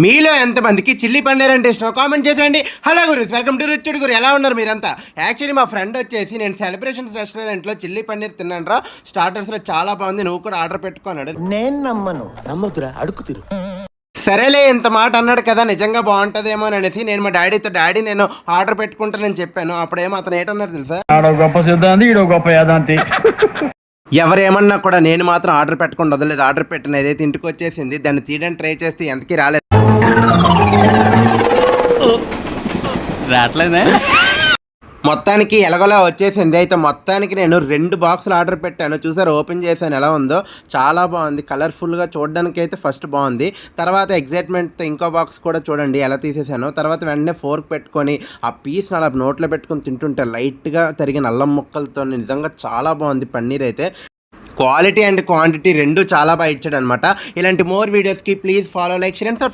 మీలో ఎంతమందికి చిల్లీ పన్నీర్ అంటే ఇష్టం కామెంట్ చేసేయండి. హలో గురుస్, వెల్కమ్ టు రుచిడి గురు. ఎలా ఉన్నారు మీరంతా? యాక్చువల్లీ మా ఫ్రెండ్ వచ్చేసి నేను సెలబ్రేషన్స్ రెస్టారెంట్లో చిల్లీ పన్నీర్ తిన్నాను రా, స్టార్టర్స్లో చాలా బాగుంది, నువ్వు కూడా ఆర్డర్ పెట్టుకున్నాడు. నేను నమ్మను. నమ్మొద్దురా, అడుగు తిరు. సరేలే, ఇంత మాట అన్నాడు కదా, నిజంగా బాగుంటుందేమో అనేసి నేను మా డాడీ నేను ఆర్డర్ పెట్టుకుంటానని చెప్పాను. అప్పుడేమో అతను ఏంటన్నారు తెలుసా? గొప్ప సిద్ధాంతి, ఈడో గొప్ప యాదాంతి. ఎవరేమన్నా కూడా నేను మాత్రం ఆర్డర్ పెట్టుకుండా వదలేదు. ఆర్డర్ పెట్టిన ఏదైతే ఇంటికి వచ్చేసింది, దాన్ని తీయడానికి ట్రై చేస్తే ఎంతకీ రాలేదు. రావట్లేదే. మొత్తానికి ఎలాగోలా వచ్చేసింది. అయితే మొత్తానికి నేను 2 బాక్సులు ఆర్డర్ పెట్టాను. చూసారు, ఓపెన్ చేశాను, ఎలా ఉందో చాలా బాగుంది. కలర్ఫుల్గా చూడడానికి అయితే ఫస్ట్ బాగుంది. తర్వాత ఎగ్జైట్మెంట్ ఇంకో బాక్స్ కూడా చూడండి ఎలా తీసేసాను. తర్వాత వెంటనే ఫోర్క్ పెట్టుకొని ఆ పీస్ని అలా నోట్లో పెట్టుకొని తింటుంటే లైట్గా తరిగిన అల్లం ముక్కలతో నిజంగా చాలా బాగుంది. పన్నీర్ అయితే క్వాలిటీ అండ్ క్వాంటిటీ 2 చాలా బాగా ఇచ్చాడు అనమాట. ఇలాంటి మోర్ వీడియోస్కి please follow, like, share and subscribe.